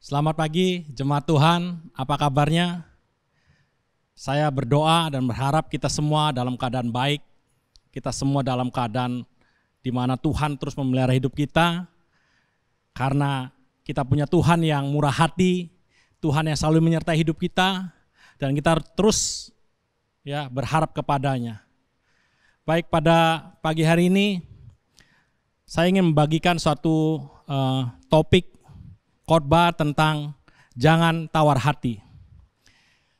Selamat pagi jemaat Tuhan, apa kabarnya? Saya berdoa dan berharap kita semua dalam keadaan baik, kita semua dalam keadaan di mana Tuhan terus memelihara hidup kita, karena kita punya Tuhan yang murah hati, Tuhan yang selalu menyertai hidup kita, dan kita terus berharap kepadanya. Baik, pada pagi hari ini saya ingin membagikan suatu topik khotbah tentang jangan tawar hati.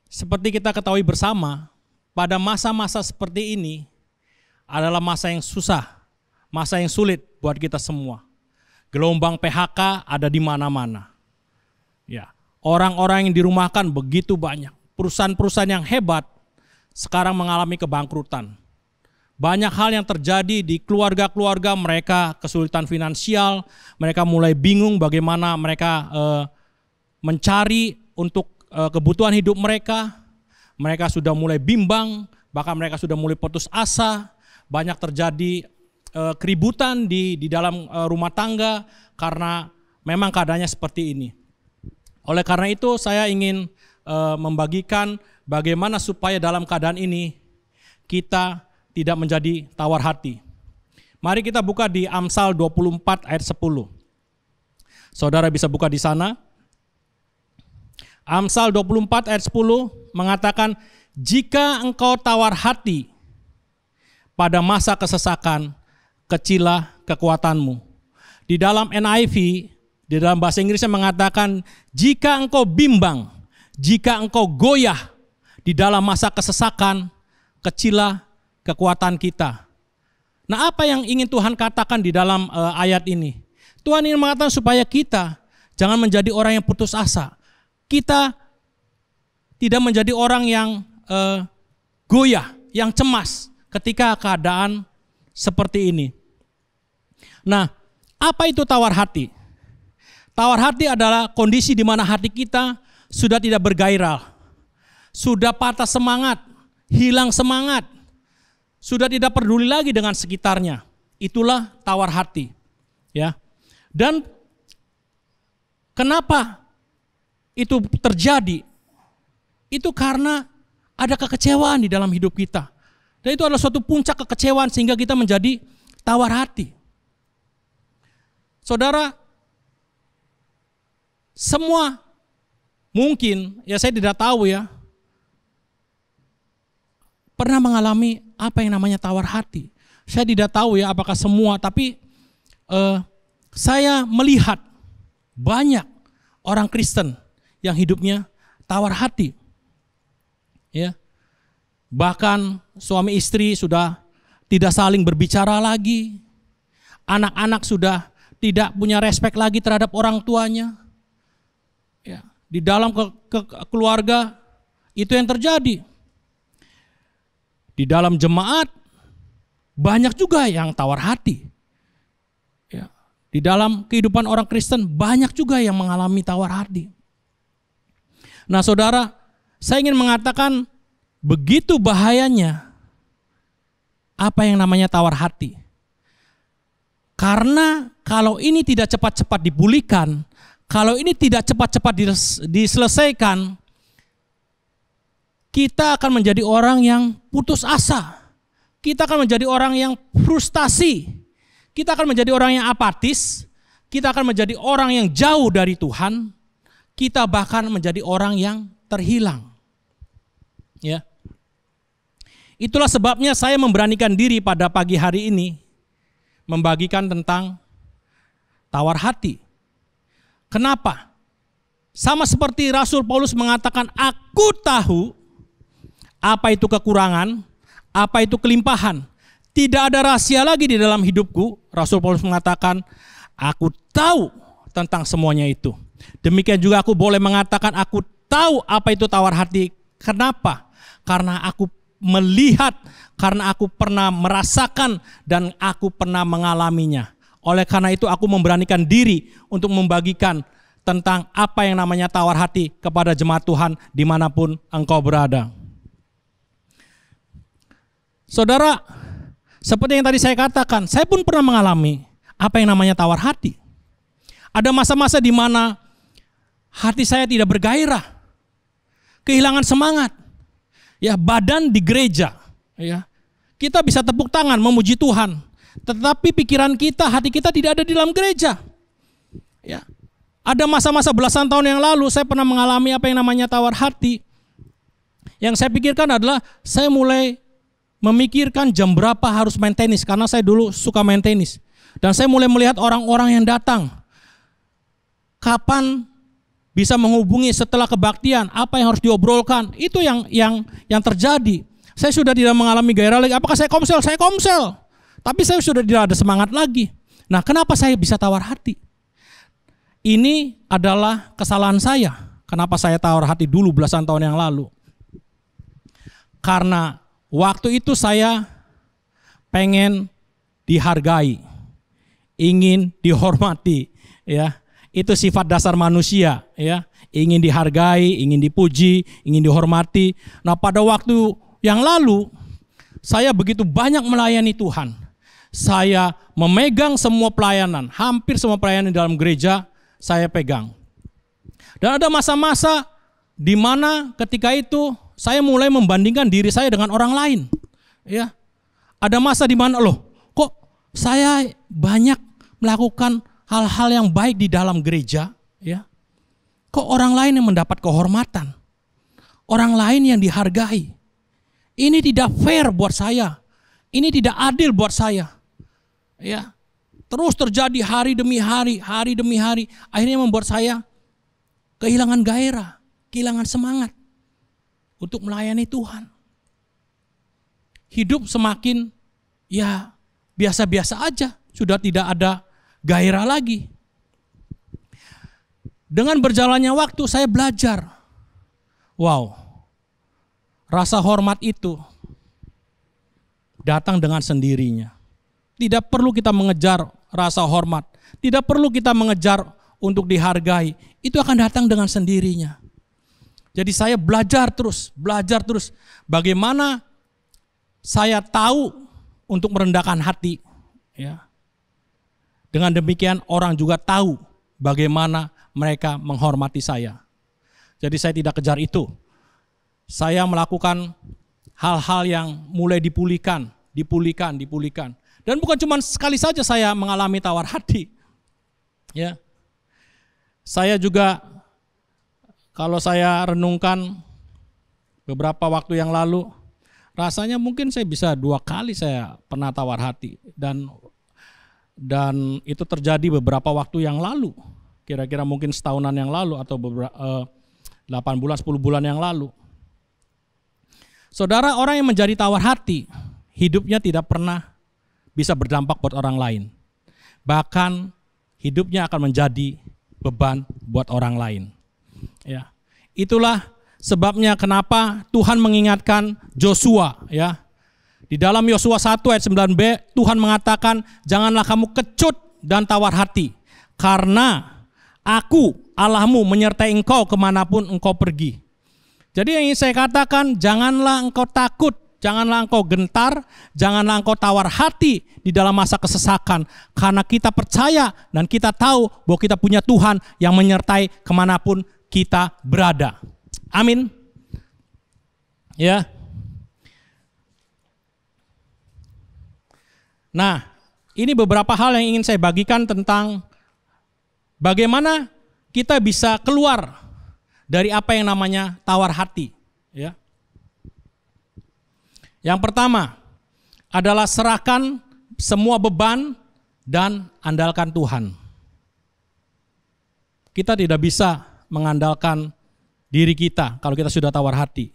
Seperti kita ketahui bersama, pada masa-masa seperti ini adalah masa yang susah, masa yang sulit buat kita semua. Gelombang PHK ada di mana-mana. Ya, orang-orang yang dirumahkan begitu banyak. Perusahaan-perusahaan yang hebat sekarang mengalami kebangkrutan. Banyak hal yang terjadi di keluarga-keluarga mereka, kesulitan finansial, mereka mulai bingung bagaimana mereka mencari untuk kebutuhan hidup mereka. Mereka sudah mulai bimbang, bahkan mereka sudah mulai putus asa. Banyak terjadi keributan di dalam rumah tangga karena memang keadaannya seperti ini. Oleh karena itu saya ingin membagikan bagaimana supaya dalam keadaan ini kita tidak menjadi tawar hati. Mari kita buka di Amsal 24 ayat 10. Saudara bisa buka di sana. Amsal 24 ayat 10 mengatakan, jika engkau tawar hati pada masa kesesakan, kecilah kekuatanmu. Di dalam NIV, di dalam bahasa Inggrisnya mengatakan, jika engkau bimbang, jika engkau goyah di dalam masa kesesakan, kecilah kekuatan kita. Nah, apa yang ingin Tuhan katakan di dalam ayat ini? Tuhan ingin mengatakan supaya kita jangan menjadi orang yang putus asa. Kita tidak menjadi orang yang goyah, yang cemas ketika keadaan seperti ini. Nah, apa itu tawar hati? Tawar hati adalah kondisi di mana hati kita sudah tidak bergairah, sudah patah semangat, hilang semangat, sudah tidak peduli lagi dengan sekitarnya. Itulah tawar hati. Ya. Dan kenapa itu terjadi? Itu karena ada kekecewaan di dalam hidup kita. Dan itu adalah suatu puncak kekecewaan sehingga kita menjadi tawar hati. Saudara, semua mungkin, ya saya tidak tahu ya, pernah mengalami apa yang namanya tawar hati. Saya tidak tahu ya apakah semua, tapi saya melihat banyak orang Kristen yang hidupnya tawar hati. Ya. Bahkan suami istri sudah tidak saling berbicara lagi. Anak-anak sudah tidak punya respek lagi terhadap orang tuanya. Ya. Di dalam keluarga itu yang terjadi. Di dalam jemaat banyak juga yang tawar hati. Ya. Di dalam kehidupan orang Kristen banyak juga yang mengalami tawar hati. Nah, saudara, saya ingin mengatakan begitu bahayanya apa yang namanya tawar hati. Karena kalau ini tidak cepat-cepat dipulihkan, kalau ini tidak cepat-cepat diselesaikan, kita akan menjadi orang yang putus asa. Kita akan menjadi orang yang frustasi. Kita akan menjadi orang yang apatis. Kita akan menjadi orang yang jauh dari Tuhan. Kita bahkan menjadi orang yang terhilang. Ya. Itulah sebabnya saya memberanikan diri pada pagi hari ini membagikan tentang tawar hati. Kenapa? Sama seperti Rasul Paulus mengatakan, aku tahu apa itu kekurangan, apa itu kelimpahan. Tidak ada rahasia lagi di dalam hidupku. Rasul Paulus mengatakan, aku tahu tentang semuanya itu. Demikian juga aku boleh mengatakan, aku tahu apa itu tawar hati. Kenapa? Karena aku melihat, karena aku pernah merasakan, dan aku pernah mengalaminya. Oleh karena itu aku memberanikan diri untuk membagikan tentang apa yang namanya tawar hati kepada jemaat Tuhan dimanapun engkau berada. Saudara, seperti yang tadi saya katakan, saya pun pernah mengalami apa yang namanya tawar hati. Ada masa-masa di mana hati saya tidak bergairah, kehilangan semangat. Ya, badan di gereja, ya. Kita bisa tepuk tangan memuji Tuhan, tetapi pikiran kita, hati kita tidak ada di dalam gereja. Ya. Ada masa-masa belasan tahun yang lalu saya pernah mengalami apa yang namanya tawar hati. Yang saya pikirkan adalah saya mulai memikirkan jam berapa harus main tenis, karena saya dulu suka main tenis. Dan saya mulai melihat orang-orang yang datang. Kapan bisa menghubungi setelah kebaktian, apa yang harus diobrolkan, itu yang terjadi. Saya sudah tidak mengalami gairah lagi. Apakah saya komsel? Saya komsel. Tapi saya sudah tidak ada semangat lagi. Nah, kenapa saya bisa tawar hati? Ini adalah kesalahan saya. Kenapa saya tawar hati dulu belasan tahun yang lalu? Karena waktu itu saya pengen dihargai, ingin dihormati, ya. Itu sifat dasar manusia, ya. Ingin dihargai, ingin dipuji, ingin dihormati. Nah, pada waktu yang lalu saya begitu banyak melayani Tuhan. Saya memegang semua pelayanan, hampir semua pelayanan di dalam gereja saya pegang. Dan ada masa-masa di mana ketika itu saya mulai membandingkan diri saya dengan orang lain. Ya. Ada masa di mana kok saya banyak melakukan hal-hal yang baik di dalam gereja, ya. Kok orang lain yang mendapat kehormatan? Orang lain yang dihargai. Ini tidak fair buat saya. Ini tidak adil buat saya. Ya. Terus terjadi hari demi hari, hari demi hari. Akhirnya membuat saya kehilangan gairah, kehilangan semangat untuk melayani Tuhan. Hidup semakin ya biasa-biasa aja, sudah tidak ada gairah lagi. Dengan berjalannya waktu saya belajar. Wow, rasa hormat itu datang dengan sendirinya. Tidak perlu kita mengejar rasa hormat, tidak perlu kita mengejar untuk dihargai, itu akan datang dengan sendirinya. Jadi saya belajar terus bagaimana saya tahu untuk merendahkan hati, ya. Dengan demikian orang juga tahu bagaimana mereka menghormati saya. Jadi saya tidak kejar itu. Saya melakukan hal-hal yang mulai dipulihkan. Dan bukan cuma sekali saja saya mengalami tawar hati. Ya. Saya juga kalau saya renungkan beberapa waktu yang lalu, rasanya mungkin saya bisa 2 kali saya pernah tawar hati, dan itu terjadi beberapa waktu yang lalu, kira-kira mungkin setahunan yang lalu atau 8 bulan, 10 bulan yang lalu. Saudara, orang yang menjadi tawar hati, hidupnya tidak pernah bisa berdampak buat orang lain. Bahkan hidupnya akan menjadi beban buat orang lain. Ya. Itulah sebabnya kenapa Tuhan mengingatkan Joshua, ya. Di dalam Yosua 1 ayat 9b, Tuhan mengatakan, janganlah kamu kecut dan tawar hati, karena Aku Allahmu menyertai engkau kemanapun engkau pergi. Jadi yang ingin saya katakan, janganlah engkau takut, janganlah engkau gentar, janganlah engkau tawar hati di dalam masa kesesakan, karena kita percaya dan kita tahu bahwa kita punya Tuhan yang menyertai kemanapun kita berada. Amin. Ya. Nah, ini beberapa hal yang ingin saya bagikan tentang bagaimana kita bisa keluar dari apa yang namanya tawar hati. Ya. Yang pertama adalah serahkan semua beban dan andalkan Tuhan. Kita tidak bisa mengandalkan diri kita kalau kita sudah tawar hati.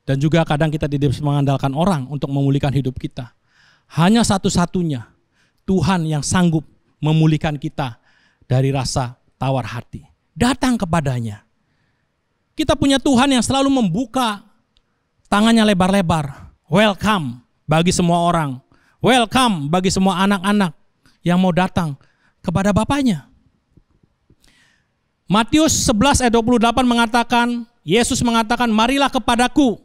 Dan juga kadang kita tidak bisa mengandalkan orang untuk memulihkan hidup kita. Hanya satu-satunya Tuhan yang sanggup memulihkan kita dari rasa tawar hati. Datang kepadanya. Kita punya Tuhan yang selalu membuka tangannya lebar-lebar. Welcome bagi semua orang. Welcome bagi semua anak-anak yang mau datang kepada Bapaknya. Matius 11 ayat 28 mengatakan, Yesus mengatakan, marilah kepadaku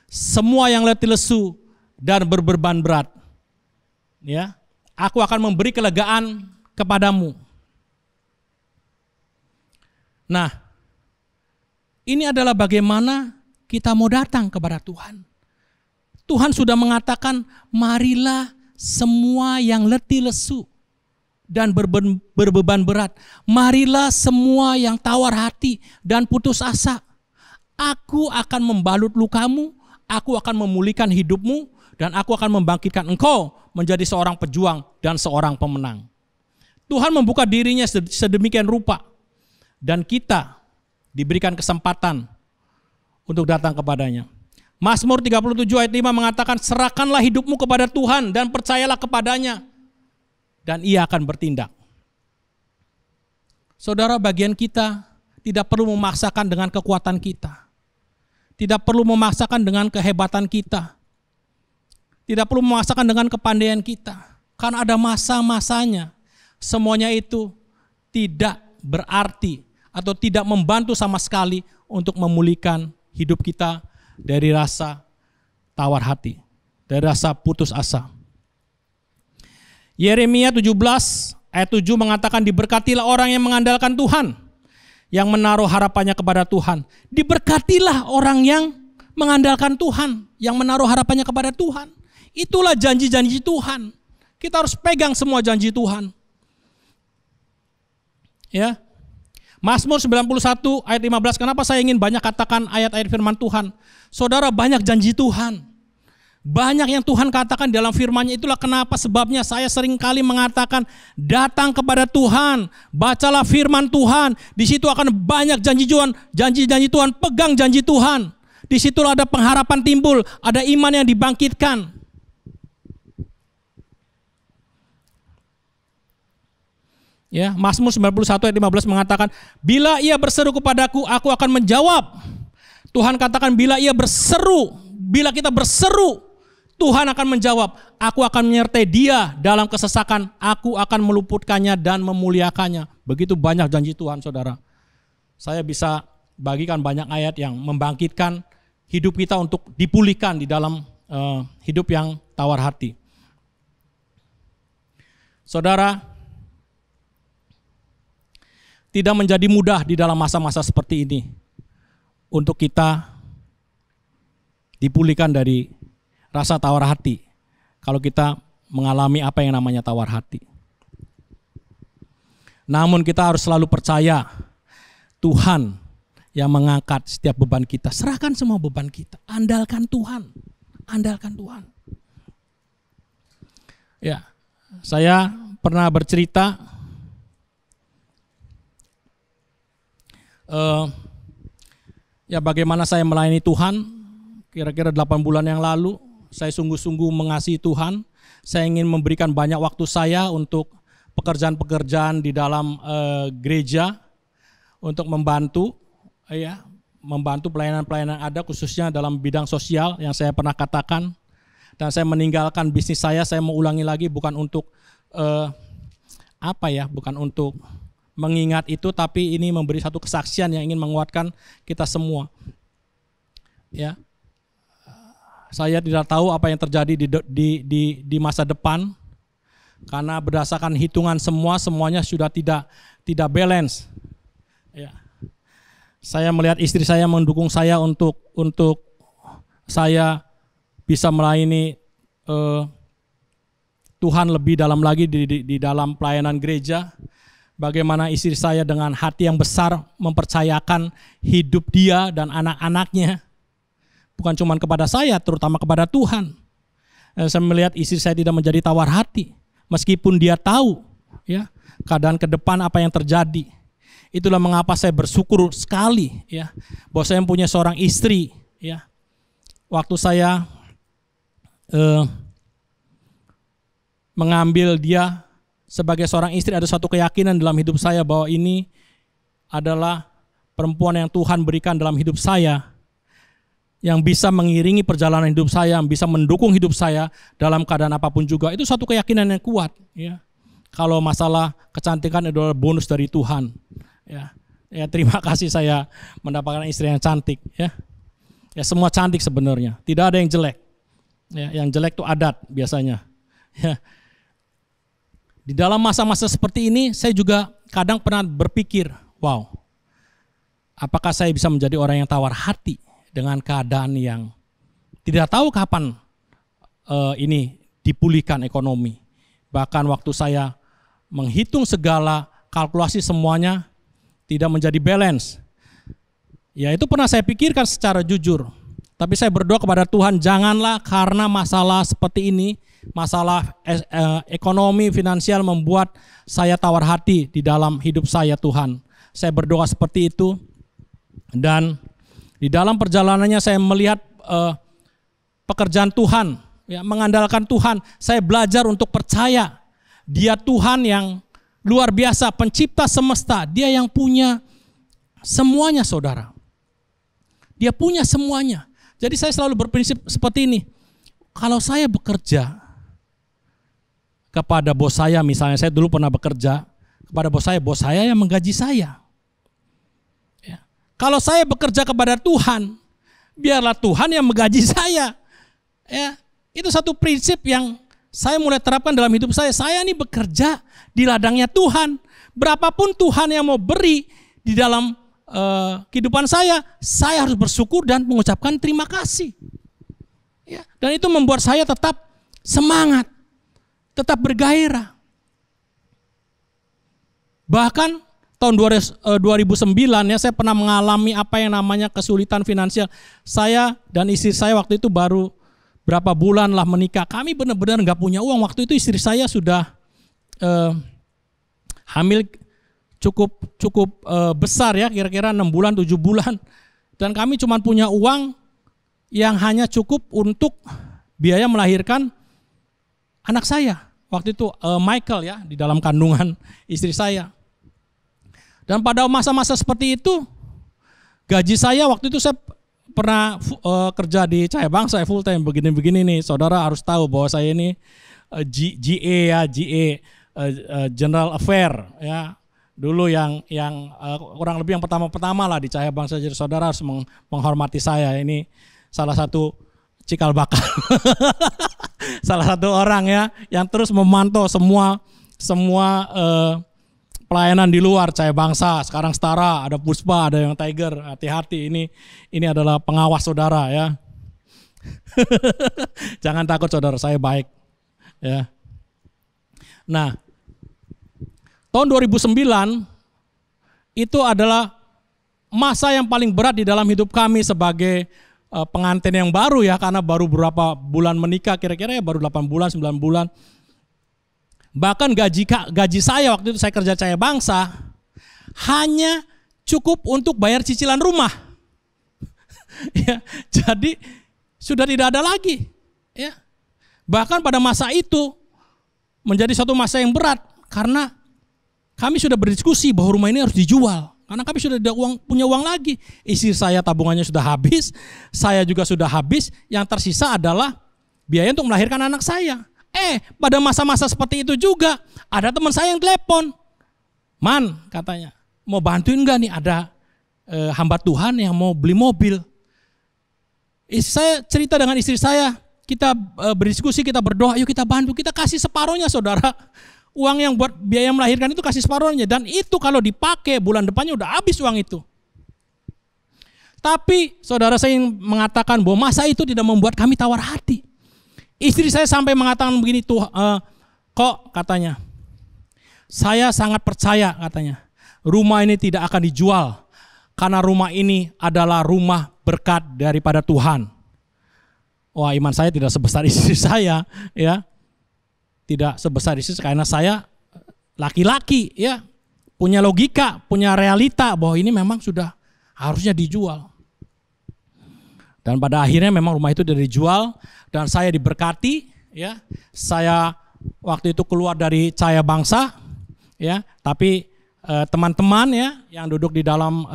semua yang letih lesu dan berbeban berat. Ya, aku akan memberi kelegaan kepadamu. Nah, ini adalah bagaimana kita mau datang kepada Tuhan. Tuhan sudah mengatakan, marilah semua yang letih lesu dan berbeban berat. Marilah semua yang tawar hati dan putus asa. Aku akan membalut lukamu, aku akan memulihkan hidupmu, dan aku akan membangkitkan engkau menjadi seorang pejuang dan seorang pemenang. Tuhan membuka dirinya sedemikian rupa, dan kita diberikan kesempatan untuk datang kepadanya. Mazmur 37 ayat 5 mengatakan, serahkanlah hidupmu kepada Tuhan dan percayalah kepadanya, dan ia akan bertindak. Saudara, bagian kita tidak perlu memaksakan dengan kekuatan kita. Tidak perlu memaksakan dengan kehebatan kita. Tidak perlu memaksakan dengan kepandaian kita. Karena ada masa-masanya. Semuanya itu tidak berarti atau tidak membantu sama sekali untuk memulihkan hidup kita dari rasa tawar hati, dari rasa putus asa. Yeremia 17 ayat 7 mengatakan, diberkatilah orang yang mengandalkan Tuhan, yang menaruh harapannya kepada Tuhan. Diberkatilah orang yang mengandalkan Tuhan, yang menaruh harapannya kepada Tuhan. Itulah janji-janji Tuhan. Kita harus pegang semua janji Tuhan. Ya. Mazmur 91 ayat 15, kenapa saya ingin banyak katakan ayat-ayat firman Tuhan? Saudara, banyak janji Tuhan. Banyak yang Tuhan katakan dalam firman-Nya, itulah kenapa sebabnya saya sering kali mengatakan, datang kepada Tuhan, bacalah firman Tuhan, di situ akan banyak janji Tuhan, janji-janji Tuhan, pegang janji Tuhan. Di situlah ada pengharapan timbul, ada iman yang dibangkitkan. Ya, Mazmur 91 ayat 15 mengatakan, bila ia berseru kepadaku, aku akan menjawab. Tuhan katakan, bila ia berseru, bila kita berseru, Tuhan akan menjawab. Aku akan menyertai dia dalam kesesakan, aku akan meluputkannya dan memuliakannya. Begitu banyak janji Tuhan, saudara. Saya bisa bagikan banyak ayat yang membangkitkan hidup kita untuk dipulihkan di dalam hidup yang tawar hati. Saudara, tidak menjadi mudah di dalam masa-masa seperti ini untuk kita dipulihkan dari rasa tawar hati kalau kita mengalami apa yang namanya tawar hati. Namun kita harus selalu percaya Tuhan yang mengangkat setiap beban kita. Serahkan semua beban kita, andalkan Tuhan. Andalkan Tuhan. Ya, saya pernah bercerita ya bagaimana saya melayani Tuhan. Kira-kira 8 bulan yang lalu saya sungguh-sungguh mengasihi Tuhan. Saya ingin memberikan banyak waktu saya untuk pekerjaan-pekerjaan di dalam gereja, untuk membantu pelayanan-pelayanan ada, khususnya dalam bidang sosial yang saya pernah katakan. Dan saya meninggalkan bisnis saya mau ulangi lagi, bukan untuk bukan untuk mengingat itu, tapi ini memberi satu kesaksian yang ingin menguatkan kita semua. Ya, saya tidak tahu apa yang terjadi di masa depan, karena berdasarkan hitungan semuanya sudah tidak balance. Ya, saya melihat istri saya mendukung saya untuk saya bisa melayani Tuhan lebih dalam lagi di dalam pelayanan gereja. Bagaimana istri saya dengan hati yang besar mempercayakan hidup dia dan anak-anaknya. Bukan cuma kepada saya, terutama kepada Tuhan. Saya melihat istri saya tidak menjadi tawar hati. Meskipun dia tahu ya keadaan ke depan apa yang terjadi. Itulah mengapa saya bersyukur sekali ya bahwa saya mempunyai seorang istri ya. Waktu saya mengambil dia sebagai seorang istri, ada satu keyakinan dalam hidup saya bahwa ini adalah perempuan yang Tuhan berikan dalam hidup saya, yang bisa mengiringi perjalanan hidup saya, yang bisa mendukung hidup saya dalam keadaan apapun juga. Itu satu keyakinan yang kuat. Ya. Kalau masalah kecantikan adalah bonus dari Tuhan. Ya, terima kasih saya mendapatkan istri yang cantik. Ya, semua cantik sebenarnya. Tidak ada yang jelek. Ya, yang jelek itu adat biasanya. Ya. Di dalam masa-masa seperti ini, saya juga kadang pernah berpikir, wow, apakah saya bisa menjadi orang yang tawar hati dengan keadaan yang tidak tahu kapan ini dipulihkan ekonomi. Bahkan waktu saya menghitung segala kalkulasi semuanya tidak menjadi balance. Ya itu pernah saya pikirkan secara jujur. Tapi saya berdoa kepada Tuhan, janganlah karena masalah seperti ini, masalah ekonomi, finansial membuat saya tawar hati di dalam hidup saya Tuhan. Saya berdoa seperti itu. Dan di dalam perjalanannya saya melihat pekerjaan Tuhan, ya, mengandalkan Tuhan. Saya belajar untuk percaya Dia Tuhan yang luar biasa, pencipta semesta. Dia yang punya semuanya, saudara. Dia punya semuanya. Jadi saya selalu berprinsip seperti ini. Kalau saya bekerja kepada bos saya, misalnya saya dulu pernah bekerja kepada bos saya yang menggaji saya. Ya. Kalau saya bekerja kepada Tuhan, biarlah Tuhan yang menggaji saya. Ya, itu satu prinsip yang saya mulai terapkan dalam hidup saya. Saya ini bekerja di ladangnya Tuhan. Berapapun Tuhan yang mau beri di dalam kehidupan saya harus bersyukur dan mengucapkan terima kasih. Ya, dan itu membuat saya tetap semangat, tetap bergairah. Bahkan tahun 2009 ya, saya pernah mengalami apa yang namanya kesulitan finansial. Saya dan istri saya waktu itu baru berapa bulan lah menikah. Kami benar-benar nggak punya uang. Waktu itu istri saya sudah hamil cukup besar ya, kira-kira 6 bulan 7 bulan, dan kami cuma punya uang yang hanya cukup untuk biaya melahirkan anak saya waktu itu, Michael ya, di dalam kandungan istri saya. Dan pada masa-masa seperti itu gaji saya waktu itu, saya pernah kerja di Cahaya Bangsa full time begini-begini nih, saudara harus tahu bahwa saya ini GA General Affair ya. Dulu yang kurang lebih yang pertama lah di Cahaya Bangsa, jadi saudara harus menghormati saya. Ini salah satu cikal bakal, salah satu orang ya yang terus memantau semua pelayanan di luar Cahaya Bangsa. Sekarang Setara, ada Puspa, ada yang Tiger. Hati-hati, ini adalah pengawas saudara ya. Jangan takut saudara, saya baik ya. Nah, tahun 2009 itu adalah masa yang paling berat di dalam hidup kami sebagai pengantin yang baru ya, karena baru berapa bulan menikah, kira-kira ya baru 8 bulan, 9 bulan. Bahkan gaji saya waktu itu saya kerja Cahaya Bangsa hanya cukup untuk bayar cicilan rumah. Ya, jadi sudah tidak ada lagi ya. Bahkan pada masa itu menjadi suatu masa yang berat karena kami sudah berdiskusi bahwa rumah ini harus dijual karena kami sudah tidak punya uang lagi. Istri saya tabungannya sudah habis, saya juga sudah habis. Yang tersisa adalah biaya untuk melahirkan anak saya. Pada masa-masa seperti itu juga ada teman saya yang telepon, "Man," katanya, "mau bantuin nggak nih? Ada hamba Tuhan yang mau beli mobil." Saya cerita dengan istri saya, kita berdiskusi, kita berdoa, yuk kita bantu, kita kasih separohnya saudara. Uang yang buat biaya melahirkan itu kasih separohnya, dan itu kalau dipakai bulan depannya udah habis uang itu. Tapi saudara, saya ingin mengatakan bahwa masa itu tidak membuat kami tawar hati. Istri saya sampai mengatakan begini, "Tuh, kok," katanya, "saya sangat percaya," katanya, "rumah ini tidak akan dijual karena rumah ini adalah rumah berkat daripada Tuhan." Wah, iman saya tidak sebesar istri saya ya. Tidak sebesar istri karena saya laki-laki ya, punya logika, punya realita bahwa ini memang sudah harusnya dijual. Dan pada akhirnya memang rumah itu sudah dijual dan saya diberkati ya. Saya waktu itu keluar dari Cahaya Bangsa ya, tapi teman-teman ya yang duduk di dalam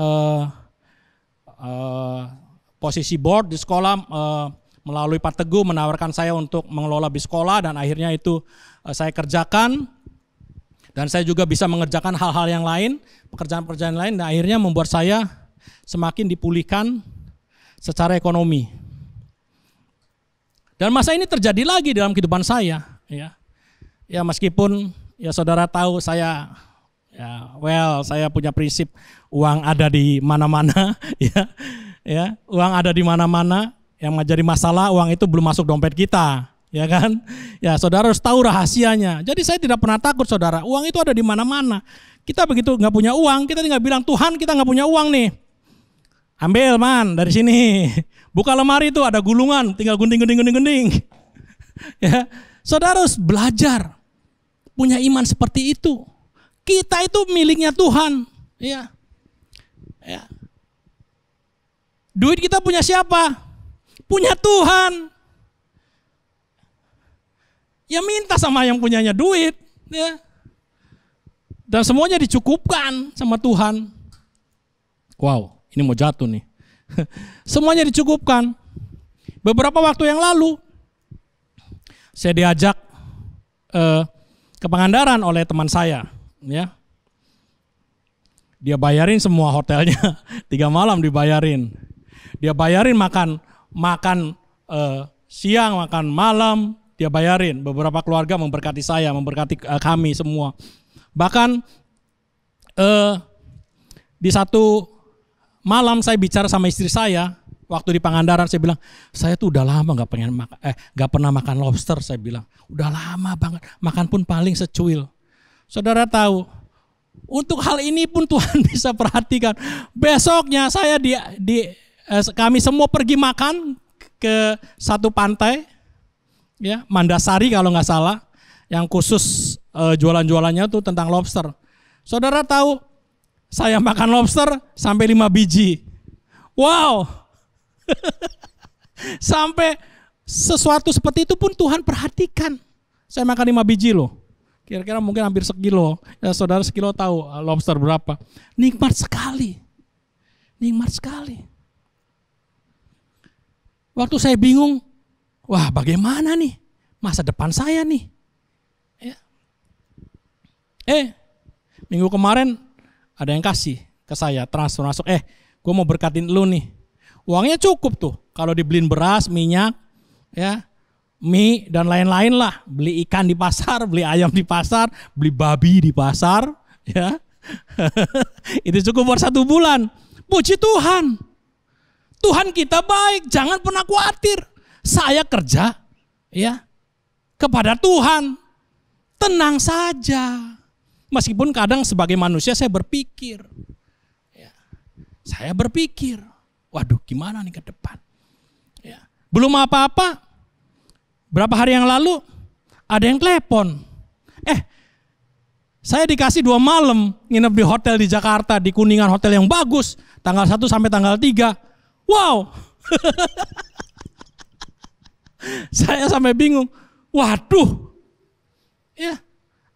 posisi board di sekolah melalui Pak Teguh menawarkan saya untuk mengelola bis sekolah, dan akhirnya itu saya kerjakan, dan saya juga bisa mengerjakan hal-hal yang lain, pekerjaan-pekerjaan lain, dan akhirnya membuat saya semakin dipulihkan secara ekonomi. Dan masa ini terjadi lagi dalam kehidupan saya ya. Ya meskipun ya saudara tahu saya Ya, saya punya prinsip uang ada di mana-mana, ya, uang ada di mana-mana. Yang menjadi masalah uang itu belum masuk dompet kita, ya kan? Ya, saudara harus tahu rahasianya. Jadi saya tidak pernah takut, saudara. Uang itu ada di mana-mana. Kita begitu nggak punya uang, kita tinggal bilang, Tuhan kita nggak punya uang nih. Ambil man dari sini. Buka lemari itu ada gulungan, tinggal gunting. Ya, saudara harus belajar punya iman seperti itu. Kita itu miliknya Tuhan, ya. Duit kita punya siapa? Punya Tuhan. Ya minta sama yang punyanya duit, ya. Dan semuanya dicukupkan sama Tuhan. Wow, ini mau jatuh nih. Semuanya dicukupkan. Beberapa waktu yang lalu saya diajak ke Pangandaran oleh teman saya, ya. Dia bayarin semua hotelnya, 3 malam dibayarin. Dia bayarin makan siang, makan malam, dia bayarin. Beberapa keluarga memberkati saya, memberkati kami semua. Bahkan di satu malam saya bicara sama istri saya, waktu di Pangandaran saya bilang, saya tuh udah lama nggak pernah makan lobster, saya bilang, udah lama banget, makan pun paling secuil. Saudara tahu, untuk hal ini pun Tuhan bisa perhatikan. Besoknya saya kami semua pergi makan ke satu pantai, ya Mandasari kalau nggak salah, yang khusus jualan-jualannya tuh tentang lobster. Saudara tahu, saya makan lobster sampai 5 biji. Wow. Sampai sesuatu seperti itu pun Tuhan perhatikan. Saya makan 5 biji loh. Kira-kira mungkin hampir sekilo. Ya, saudara sekilo tahu lobster berapa. Nikmat sekali. Nikmat sekali. Waktu saya bingung, wah bagaimana nih masa depan saya nih. Ya. Minggu kemarin ada yang kasih ke saya, transfer masuk, gue mau berkatin lu nih. Uangnya cukup tuh, kalau dibeliin beras, minyak, ya, mie dan lain-lain lah. Beli ikan di pasar, beli ayam di pasar, beli babi di pasar, ya. Itu cukup buat 1 bulan. Puji Tuhan. Tuhan kita baik, jangan pernah khawatir. Saya kerja, ya, kepada Tuhan. Tenang saja. Meskipun kadang sebagai manusia saya berpikir, ya, saya berpikir, waduh gimana nih ke depan. Ya. Belum apa-apa, berapa hari yang lalu ada yang telepon. Saya dikasih 2 malam nginep di hotel di Jakarta, di Kuningan, hotel yang bagus, tanggal 1 sampai tanggal 3. Wow. Saya sampai bingung. Waduh. Ya.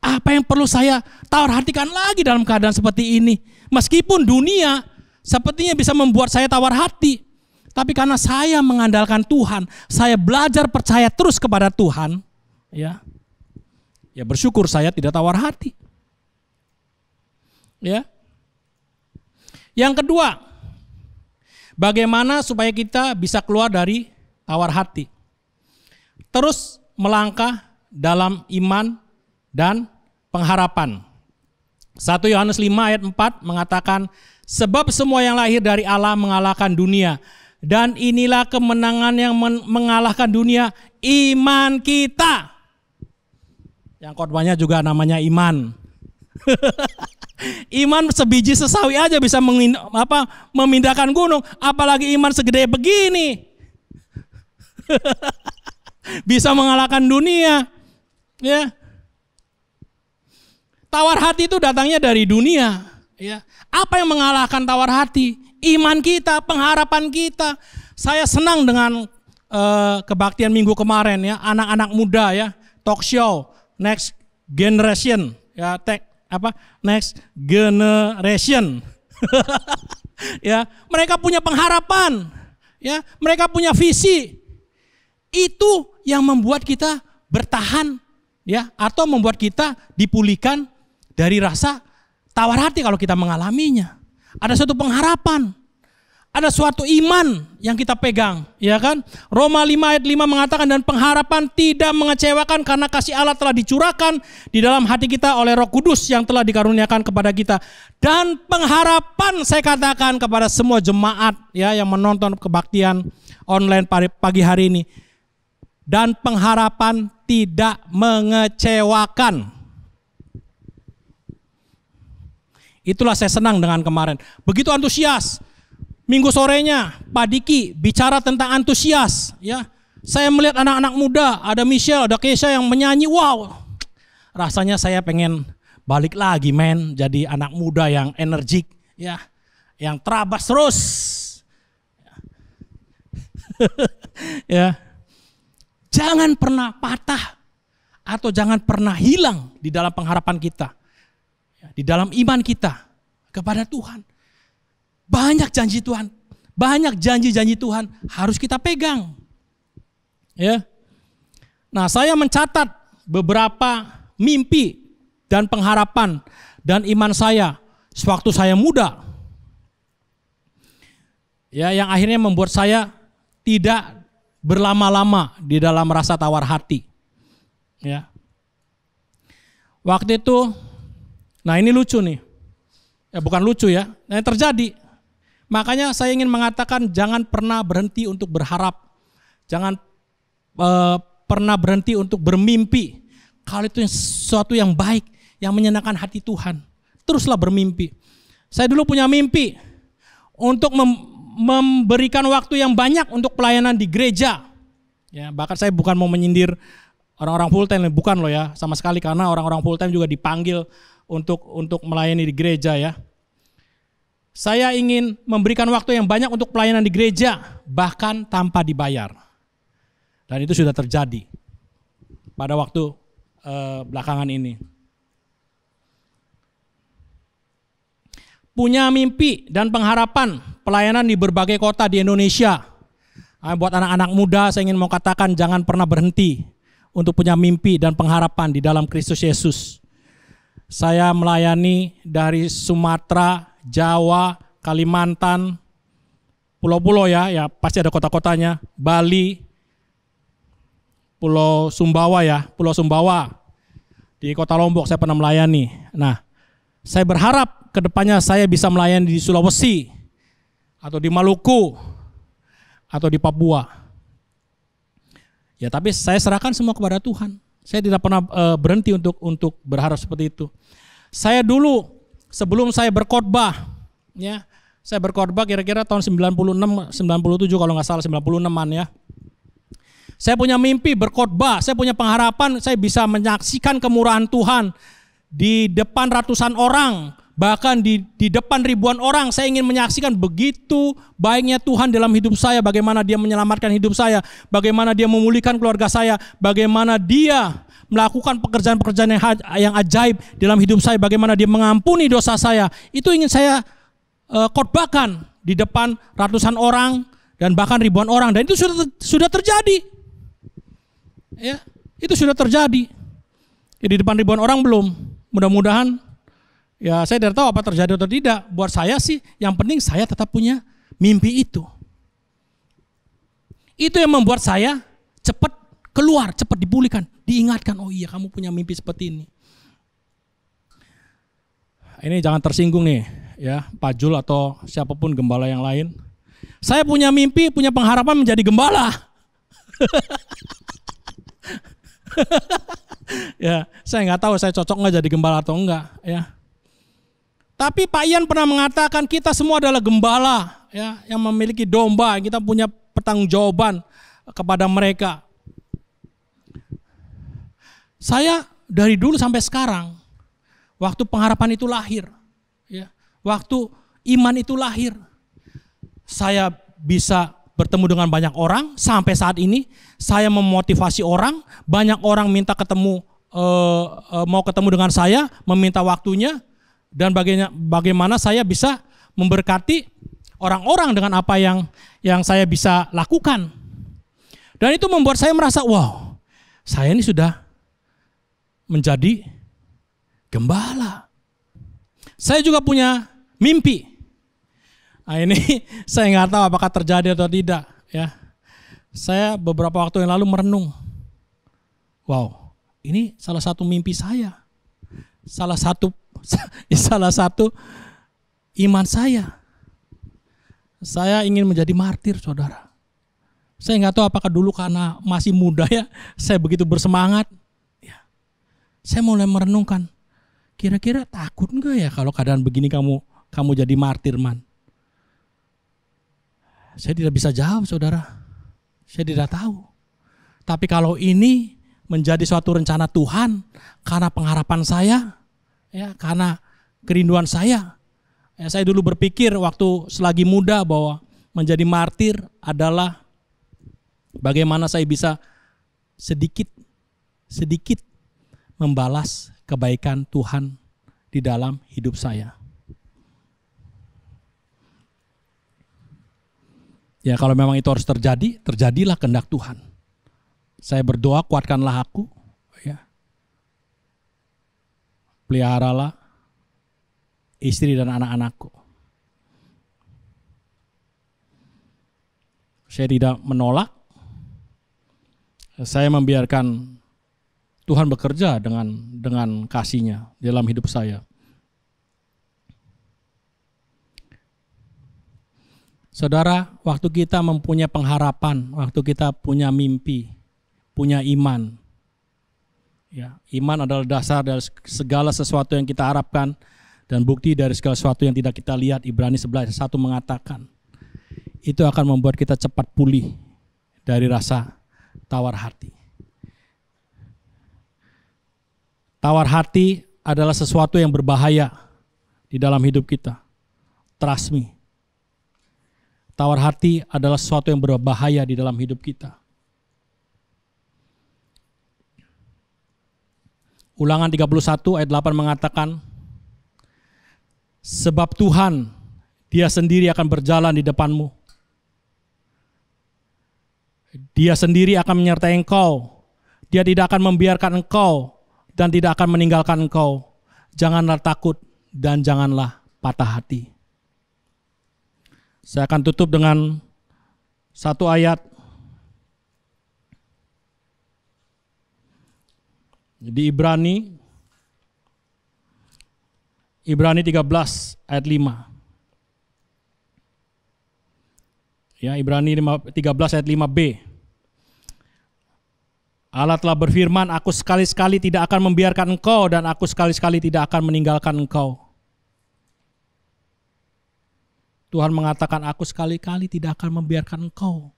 Apa yang perlu saya tawar-hatikan lagi dalam keadaan seperti ini? Meskipun dunia sepertinya bisa membuat saya tawar hati. Tapi karena saya mengandalkan Tuhan, saya belajar percaya terus kepada Tuhan. Ya bersyukur saya tidak tawar hati. Ya. Yang kedua, bagaimana supaya kita bisa keluar dari tawar hati? Terus melangkah dalam iman dan pengharapan. 1 Yohanes 5 ayat 4 mengatakan, sebab semua yang lahir dari Allah mengalahkan dunia. Dan inilah kemenangan yang mengalahkan dunia, iman kita. Yang khotbahnya juga namanya iman. Iman sebiji sesawi aja bisa memindahkan gunung, apalagi iman segede begini. Bisa mengalahkan dunia. Ya. Tawar hati itu datangnya dari dunia. Ya. Apa yang mengalahkan tawar hati? Iman kita, pengharapan kita. Saya senang dengan kebaktian minggu kemarin, ya, anak-anak muda, ya, talk show, next generation, ya, next generation. Ya, mereka punya pengharapan, ya, mereka punya visi. Itu yang membuat kita bertahan, ya, atau membuat kita dipulihkan dari rasa tawar hati kalau kita mengalaminya. Ada suatu pengharapan, Ada suatu iman yang kita pegang, ya kan? Roma 5 ayat 5 mengatakan, dan pengharapan tidak mengecewakan karena kasih Allah telah dicurahkan di dalam hati kita oleh Roh Kudus yang telah dikaruniakan kepada kita. Dan pengharapan, saya katakan kepada semua jemaat ya yang menonton kebaktian online pagi hari ini. Dan pengharapan tidak mengecewakan. Itulah saya senang dengan kemarin. Begitu antusias. Minggu sorenya Pak Diki bicara tentang antusias, ya. Saya melihat anak-anak muda, ada Michelle, ada Keisha yang menyanyi, wow. Rasanya saya pengen balik lagi jadi anak muda yang energik, ya. Yang terabas terus. Ya. Jangan pernah patah atau jangan pernah hilang di dalam pengharapan kita. Di dalam iman kita kepada Tuhan. Banyak janji Tuhan, banyak janji-janji Tuhan harus kita pegang. Ya. Nah, saya mencatat beberapa mimpi dan pengharapan dan iman saya sewaktu saya muda. Ya, yang akhirnya membuat saya tidak berlama-lama di dalam rasa tawar hati. Ya. Waktu itu, nah ini lucu nih. Ya bukan lucu ya, nah yang terjadi. Makanya saya ingin mengatakan jangan pernah berhenti untuk berharap. Jangan pernah berhenti untuk bermimpi. Kalau itu sesuatu yang baik, yang menyenangkan hati Tuhan, teruslah bermimpi. Saya dulu punya mimpi untuk memberikan waktu yang banyak untuk pelayanan di gereja. Ya, bahkan saya bukan mau menyindir orang-orang full time, bukan loh ya, sama sekali, karena orang-orang full time juga dipanggil untuk melayani di gereja ya. Saya ingin memberikan waktu yang banyak untuk pelayanan di gereja, bahkan tanpa dibayar. Dan itu sudah terjadi pada waktu belakangan ini. Punya mimpi dan pengharapan pelayanan di berbagai kota di Indonesia. Buat anak-anak muda saya ingin mau katakan jangan pernah berhenti untuk punya mimpi dan pengharapan di dalam Kristus Yesus. Saya melayani dari Sumatera, Jawa, Kalimantan, pulau-pulau ya pasti ada kota-kotanya, Bali, Pulau Sumbawa ya, Pulau Sumbawa, di Kota Lombok saya pernah melayani. Nah, saya berharap kedepannya saya bisa melayani di Sulawesi, atau di Maluku, atau di Papua. Ya tapi saya serahkan semua kepada Tuhan. Saya tidak pernah berhenti untuk berharap seperti itu. Saya dulu sebelum saya berkhotbah, ya, saya berkhotbah kira-kira tahun 96, 97 kalau nggak salah 96-an ya. Saya punya mimpi berkhotbah, saya punya pengharapan saya bisa menyaksikan kemurahan Tuhan di depan ratusan orang, bahkan di depan ribuan orang. Saya ingin menyaksikan begitu baiknya Tuhan dalam hidup saya, bagaimana Dia menyelamatkan hidup saya, bagaimana Dia memulihkan keluarga saya, bagaimana Dia melakukan pekerjaan-pekerjaan yang ajaib dalam hidup saya, bagaimana Dia mengampuni dosa saya. Itu ingin saya khotbahkan di depan ratusan orang dan bahkan ribuan orang, dan itu sudah terjadi. Ya, itu sudah terjadi. Ya, di depan ribuan orang belum. Mudah-mudahan ya saya tidak tahu apa terjadi atau tidak. Buat saya sih yang penting saya tetap punya mimpi itu. Itu yang membuat saya cepat keluar, cepat dipulihkan, diingatkan, oh iya kamu punya mimpi seperti ini. Ini jangan tersinggung nih ya, Pak Jul atau siapapun gembala yang lain. Saya punya mimpi, punya pengharapan menjadi gembala. Ya, saya nggak tahu saya cocok nggak jadi gembala atau enggak ya. Tapi Pak Ian pernah mengatakan kita semua adalah gembala ya, yang memiliki domba, kita punya pertanggungjawaban kepada mereka. Saya dari dulu sampai sekarang, waktu pengharapan itu lahir, ya, waktu iman itu lahir, saya bisa bertemu dengan banyak orang. Sampai saat ini saya memotivasi orang, banyak orang minta ketemu, mau ketemu dengan saya, meminta waktunya, dan bagaimana saya bisa memberkati orang-orang dengan apa yang saya bisa lakukan. Dan itu membuat saya merasa, wow, saya ini sudah menjadi gembala. Saya juga punya mimpi. Nah, ini saya nggak tahu apakah terjadi atau tidak ya. Saya beberapa waktu yang lalu merenung. Wow, ini salah satu mimpi saya. Salah satu iman saya. Saya ingin menjadi martir, saudara. Saya nggak tahu apakah dulu karena masih muda ya, saya begitu bersemangat. Ya. Saya mulai merenungkan, kira-kira takut nggak ya kalau keadaan begini kamu jadi martir, man? Saya tidak bisa jawab, saudara. Saya tidak tahu. Tapi kalau ini menjadi suatu rencana Tuhan karena pengharapan saya, ya, karena kerinduan saya. Ya, saya dulu berpikir waktu selagi muda bahwa menjadi martir adalah bagaimana saya bisa sedikit membalas kebaikan Tuhan di dalam hidup saya. Ya kalau memang itu harus terjadi, terjadilah kehendak Tuhan. Saya berdoa, kuatkanlah aku, ya. Peliharalah istri dan anak-anakku. Saya tidak menolak. Saya membiarkan Tuhan bekerja dengan kasih-Nya dalam hidup saya. Saudara, waktu kita mempunyai pengharapan, waktu kita punya mimpi, punya iman. Ya, iman adalah dasar dari segala sesuatu yang kita harapkan dan bukti dari segala sesuatu yang tidak kita lihat. Ibrani 11:1 mengatakan, itu akan membuat kita cepat pulih dari rasa tawar hati. Tawar hati adalah sesuatu yang berbahaya di dalam hidup kita. Trust me. Tawar hati adalah sesuatu yang berbahaya di dalam hidup kita. Ulangan 31 ayat 8 mengatakan, sebab Tuhan, Dia sendiri akan berjalan di depanmu. Dia sendiri akan menyertai engkau. Dia tidak akan membiarkan engkau dan tidak akan meninggalkan engkau. Janganlah takut dan janganlah patah hati. Saya akan tutup dengan satu ayat. Di Ibrani 13 ayat 5. Ya, Ibrani 13 ayat 5b. Allah telah berfirman, aku sekali-sekali tidak akan membiarkan engkau dan aku sekali-sekali tidak akan meninggalkan engkau. Tuhan mengatakan, aku sekali-kali tidak akan membiarkan engkau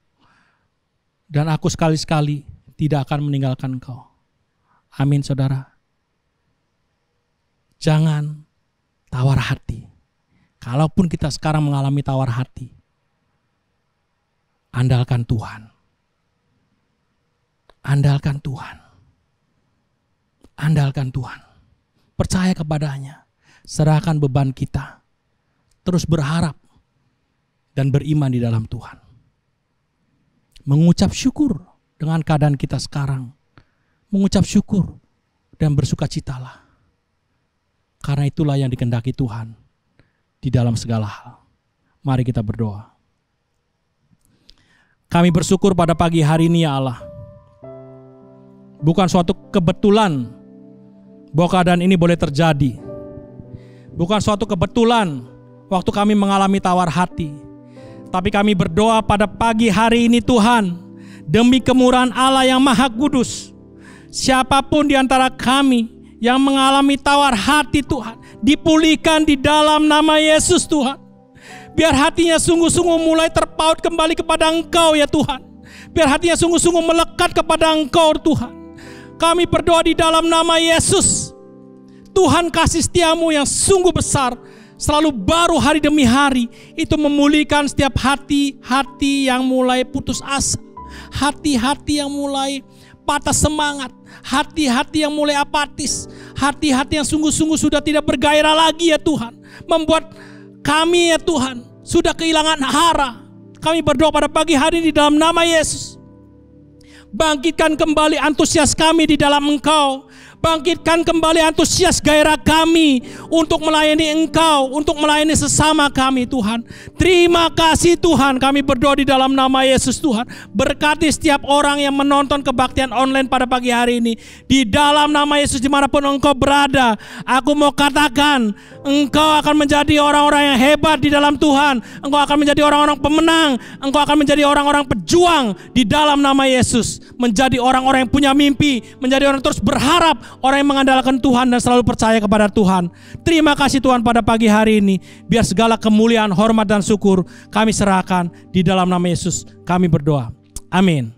dan aku sekali-sekali tidak akan meninggalkan engkau. Amin, saudara. Jangan tawar hati. Kalaupun kita sekarang mengalami tawar hati, andalkan Tuhan. Andalkan Tuhan. Andalkan Tuhan. Percaya kepadanya. Serahkan beban kita. Terus berharap dan beriman di dalam Tuhan. Mengucap syukur dengan keadaan kita sekarang. Mengucap syukur dan bersukacitalah. Karena itulah yang dikehendaki Tuhan di dalam segala hal. Mari kita berdoa. Kami bersyukur pada pagi hari ini ya Allah. Bukan suatu kebetulan bahwa keadaan ini boleh terjadi. Bukan suatu kebetulan waktu kami mengalami tawar hati. Tapi kami berdoa pada pagi hari ini Tuhan, demi kemurahan Allah yang Maha Kudus, siapapun di antara kami yang mengalami tawar hati Tuhan, dipulihkan di dalam nama Yesus Tuhan. Biar hatinya sungguh-sungguh mulai terpaut kembali kepada Engkau ya Tuhan. Biar hatinya sungguh-sungguh melekat kepada Engkau Tuhan. Kami berdoa di dalam nama Yesus. Tuhan, kasih setiamu yang sungguh besar, selalu baru hari demi hari, itu memulihkan setiap hati-hati yang mulai putus asa, hati-hati yang mulai patah semangat, hati-hati yang mulai apatis, hati-hati yang sungguh-sungguh sudah tidak bergairah lagi ya Tuhan, membuat kami ya Tuhan sudah kehilangan hara. Kami berdoa pada pagi hari ini dalam nama Yesus. Bangkitkan kembali antusias kami di dalam Engkau. Bangkitkan kembali antusias gairah kami untuk melayani Engkau, untuk melayani sesama kami Tuhan. Terima kasih Tuhan, kami berdoa di dalam nama Yesus Tuhan. Berkati setiap orang yang menonton kebaktian online pada pagi hari ini. Di dalam nama Yesus dimanapun Engkau berada, aku mau katakan, Engkau akan menjadi orang-orang yang hebat di dalam Tuhan. Engkau akan menjadi orang-orang pemenang. Engkau akan menjadi orang-orang pejuang di dalam nama Yesus. Menjadi orang-orang yang punya mimpi, menjadi orang terus berharap, orang yang mengandalkan Tuhan dan selalu percaya kepada Tuhan. Terima kasih Tuhan pada pagi hari ini. Biar segala kemuliaan, hormat dan syukur kami serahkan di dalam nama Yesus. Kami berdoa. Amin.